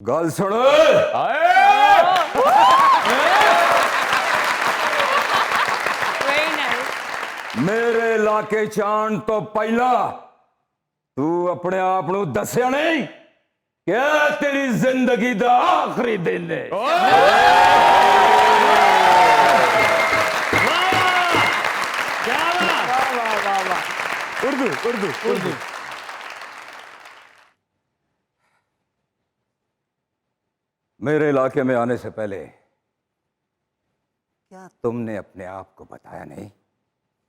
गल सुन मेरे इलाके चाण तो पहला तू अपने आप नू दस्या नहीं क्या तेरी जिंदगी दा आखिरी दिन है। उर्दू उर्दू उर्दू। मेरे इलाके में आने से पहले क्या तुमने अपने आप को बताया नहीं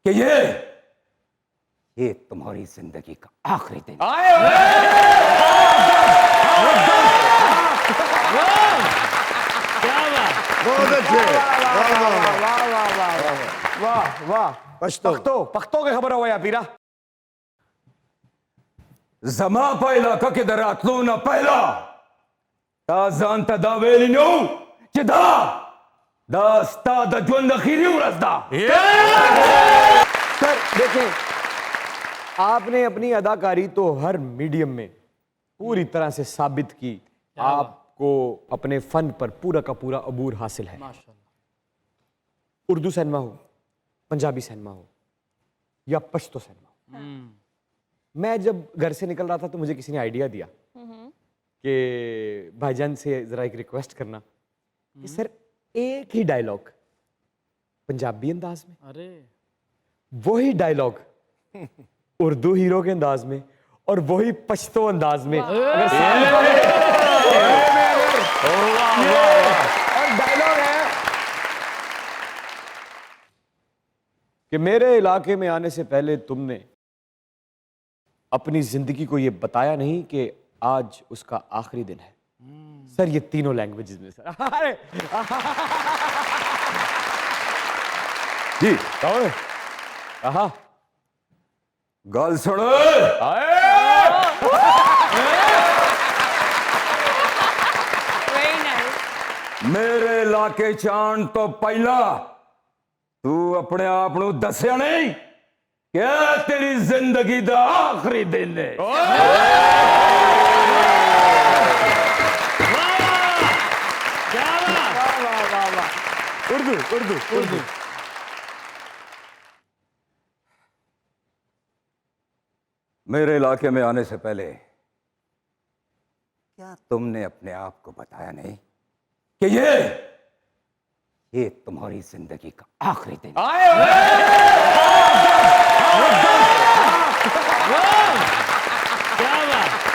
कि ये तुम्हारी जिंदगी का आखिरी दिन बहुत अच्छे। वाह वाह पश्तो पख्तो के खबर हो या पीरा जमा पहिला का किधर आतलो ना पहिला ताजान ता वेलिनो चिदा दास्ता द ज्वंद खीरी उरसदा। सर देखें, आपने अपनी अदाकारी तो हर मीडियम में पूरी तरह से साबित की। आपको अपने फन पर पूरा का पूरा अबूर हासिल है। उर्दू सिनेमा हो, पंजाबी सिनेमा हो या पश्तो सिनेमा हो। मैं जब घर से निकल रहा था तो मुझे किसी ने आइडिया दिया कि भाईजान से जरा एक रिक्वेस्ट करना कि सर एक ही डायलॉग पंजाबी अंदाज में, अरे वही डायलॉग उर्दू हीरो के अंदाज में और वही पश्तो अंदाज में अगर और डायलॉग है कि मेरे इलाके में आने से पहले तुमने अपनी जिंदगी को यह बताया नहीं कि आज उसका आखिरी दिन है। सर ये तीनों लैंग्वेजेस में सर। अरे जी कहो कहा गल सुन मेरे इलाके चाण तो पहला तू अपने आप नू दस्या नहीं क्या तेरी जिंदगी दा आखिरी दिन है। उर्दू उर्दू उर्दू। मेरे इलाके में आने से पहले क्या तुमने अपने आप को बताया नहीं कि ये तुम्हारी जिंदगी का आखिरी दिन है।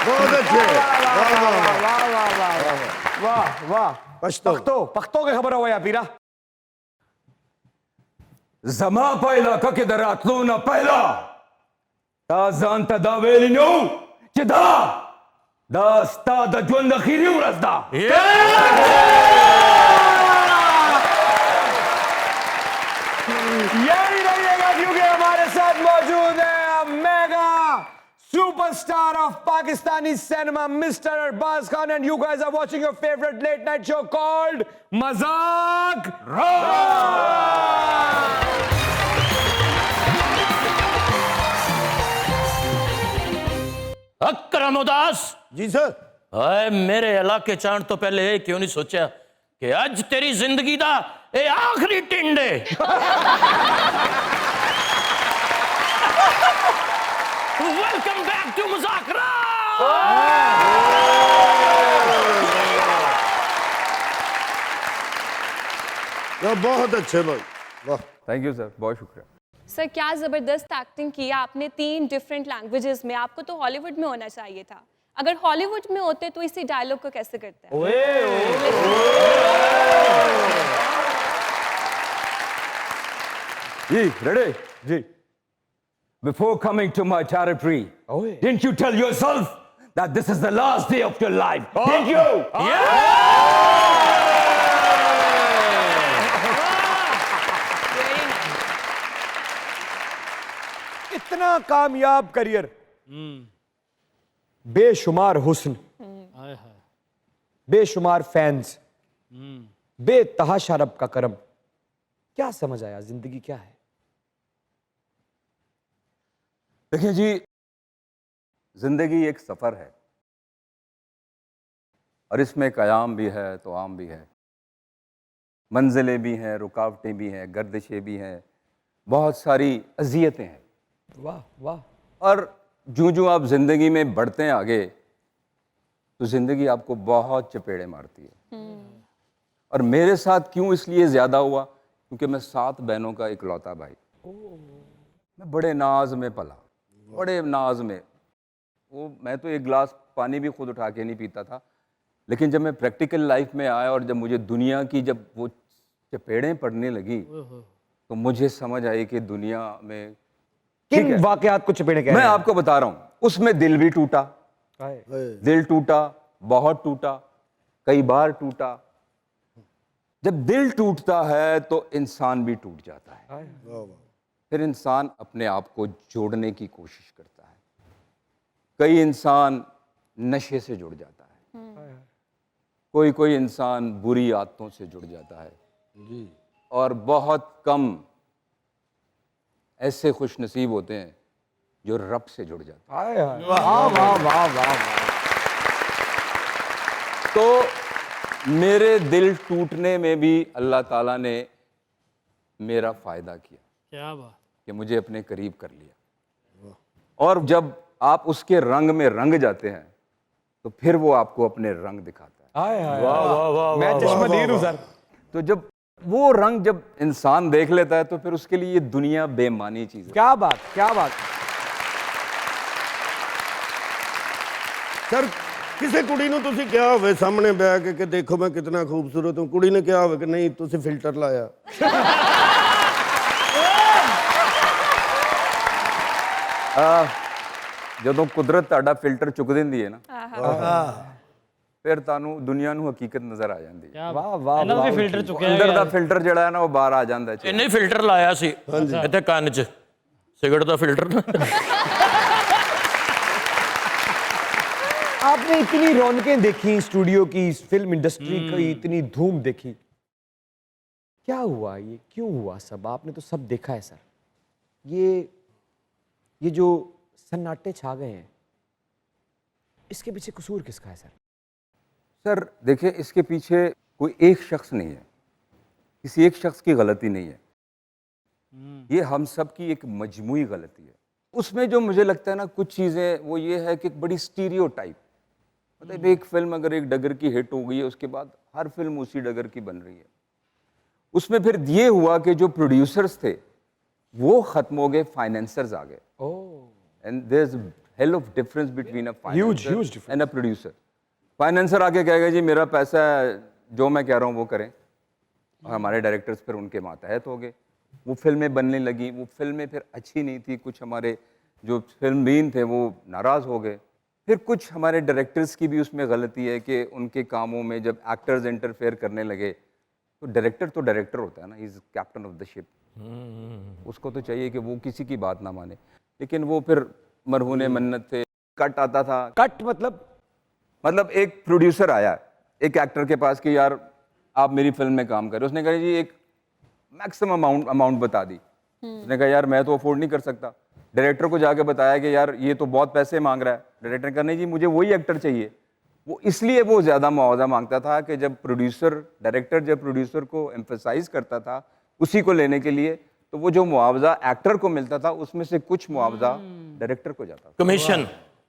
बहुत अच्छे। वाह वाह पश्तो पख्तो के खबर हो या पीरा जमा पहिला का किधर आतलो ना पहिला ताजान ता वेलिनो चिदा दास्ता द ज्वंद खीरी उरसदा। यही रहिएगा क्योंकि हमारे साथ मौजूद है mega superstar of Pakistani cinema mister Arbaaz Khan and you guys are watching your favourite late night show called Mazaaq Akram उदास जी सर। हाय मेरे इलाके चाण तो पहले ये क्यों नहीं सोचा कि आज तेरी जिंदगी दा ये आखिरी टिंड है। वेलकम बैक टू मुज़ाकरा। बहुत अच्छे भाई, वाह। थैंक यू सर, बहुत शुक्रिया। सर क्या जबरदस्त एक्टिंग की आपने 3 डिफरेंट लैंग्वेजेस में। आपको तो हॉलीवुड में होना चाहिए था। अगर हॉलीवुड में होते तो इसी डायलॉग को कैसे करते हैं? जी रेडी जी Before coming to my territory, yeah. didn't you tell yourself that this is the last day of your life? Didn't you? इतना कामयाब करियर, बेशुमार हुस्न, बेशुमार फैंस, बेतहाशा रब का करम। क्या समझ आया जिंदगी क्या है? देखिए जी, जिंदगी एक सफर है और इसमें क़याम भी है तो आम भी है, मंजिलें भी हैं, रुकावटें भी हैं, गर्दिशें भी हैं, बहुत सारी अज़ियतें हैं। वाह वाह। और जूं जूं आप ज़िंदगी में बढ़ते हैं आगे तो ज़िंदगी आपको बहुत चपेड़े मारती है। और मेरे साथ क्यों इसलिए ज़्यादा हुआ, क्योंकि मैं 7 बहनों का इकलौता भाई। मैं बड़े नाज में पला, बड़े नाज में। मैं तो एक गिलास पानी भी खुद उठा के नहीं पीता था, लेकिन जब मैं प्रैक्टिकल लाइफ में आया और जब मुझे दुनिया की जब वो चपेड़ें पड़ने लगी तो मुझे समझ आई कि दुनिया में किन वाकयात को चपेड़े कह मैं रहे हैं? आपको बता रहा हूं, उसमें दिल भी टूटा, हाय। दिल टूटा, बहुत टूटा, कई बार टूटा। जब दिल टूटता है तो इंसान भी टूट जाता है। वाह वाह। फिर इंसान अपने आप को जोड़ने की कोशिश करता है। कई इंसान नशे से जुड़ जाता है, कोई इंसान बुरी आदतों से जुड़ जाता है जी। और बहुत कम ऐसे खुश नसीब होते हैं जो रब से जुड़ जाते हाय हाय। वाह वाह वाह वाह। हैं। तो मेरे दिल टूटने में भी अल्लाह ताला ने मेरा फ़ायदा किया, क्या बात। कि मुझे अपने करीब कर लिया। और जब आप उसके रंग में रंग जाते हैं तो फिर वो आपको अपने रंग दिखाता है। हाय हाय। वाह वाह वाह मैं चश्मदीद हूँ सर। तो जब वो रंग जब इंसान देख लेता है तो फिर उसके लिए ये दुनिया बेमानी चीज़ है। क्या बात, क्या बात। सर ਕਿਸੇ ਕੁੜੀ ਨੂੰ ਤੁਸੀਂ ਕਿਹਾ ਹੋਵੇ ਸਾਹਮਣੇ ਬੈ ਕੇ ਕਿ ਦੇਖੋ ਮੈਂ ਕਿੰਨਾ ਖੂਬਸੂਰਤ ਹੂੰ, ਕੁੜੀ ਨੇ ਕਿਹਾ ਹੋਵੇ ਕਿ ਨਹੀਂ ਤੁਸੀਂ ਫਿਲਟਰ ਲਾਇਆ? ਜਦੋਂ ਕੁਦਰਤ ਤੁਹਾਡਾ ਫਿਲਟਰ ਚੁੱਕ ਦਿੰਦੀ ਹੈ ਨਾ, ਫਿਰ ਤੁਹਾਨੂੰ ਦੁਨੀਆ ਨੂੰ ਹਕੀਕਤ ਨਜ਼ਰ ਆ ਜਾਂਦੀ ਹੈ। ਵਾਹ ਵਾਹ। ਇਹਨਾਂ ਦਾ ਵੀ ਫਿਲਟਰ ਚੁੱਕਿਆ ਅੰਦਰ ਦਾ ਫਿਲਟਰ ਜਿਹੜਾ ਹੈ ਨਾ ਉਹ ਬਾਹਰ ਆ ਜਾਂਦਾ ਹੈ। ਇਹਨੇ ਫਿਲਟਰ ਲਾਇਆ ਸੀ ਇੱਥੇ ਕੰਨ 'ਚ, ਸਿਗਰਟ ਦਾ ਫਿਲਟਰ। आपने इतनी रौनकें देखी स्टूडियो की, फिल्म इंडस्ट्री की इतनी धूम देखी, क्या हुआ, ये क्यों हुआ सब? आपने तो सब देखा है सर। ये जो सन्नाटे छा गए हैं, इसके पीछे कसूर किसका है सर? सर देखिए, इसके पीछे कोई एक शख्स नहीं है, किसी एक शख्स की गलती नहीं है। ये हम सब की एक मजमूई गलती है। उसमें जो मुझे लगता है ना, कुछ चीज़ें वो ये है कि एक बड़ी स्टीरियोटाइप, मतलब एक फिल्म अगर एक डगर की हिट हो गई है उसके बाद हर फिल्म उसी डगर की बन रही है। उसमें फिर ये हुआ कि जो प्रोड्यूसर्स थे वो खत्म हो गए, फाइनेंसर्स आ गए। And there is hell of difference between a Huge financier and a producer. Financier आके कहेगा जी मेरा पैसा है, जो मैं कह रहा हूँ वो करें, और हमारे डायरेक्टर्स फिर उनके मातहत हो गए। वो फिल्में बनने लगी, वो फिल्में फिर अच्छी नहीं थी, कुछ हमारे जो फिल्मबीन थे वो नाराज़ हो गए। फिर कुछ हमारे डायरेक्टर्स की भी उसमें गलती है कि उनके कामों में जब एक्टर्स इंटरफेयर करने लगे, तो डायरेक्टर होता है ना, he is captain of the ship. उसको तो चाहिए कि वो किसी की बात ना माने, लेकिन वो फिर मरहूने मन्नत थे। कट आता था, कट मतलब एक प्रोड्यूसर आया एक एक्टर के पास कि यार आप मेरी फिल्म में काम करें। उसने कहा जी एक मैक्सिमम अमाउंट बता दी। उसने कहा यार मैं तो अफोर्ड नहीं कर सकता। डायरेक्टर को जाके बताया कि यार ये तो बहुत पैसे मांग रहा है। डायरेक्टर ने कहा नहीं जी मुझे वही एक्टर चाहिए। वो इसलिए वो ज़्यादा मुआवजा मांगता था कि जब डायरेक्टर प्रोड्यूसर को एम्फसाइज करता था उसी को लेने के लिए, तो वो जो मुआवजा एक्टर को मिलता था उसमें से कुछ मुआवजा डायरेक्टर को जाता था। कमीशन।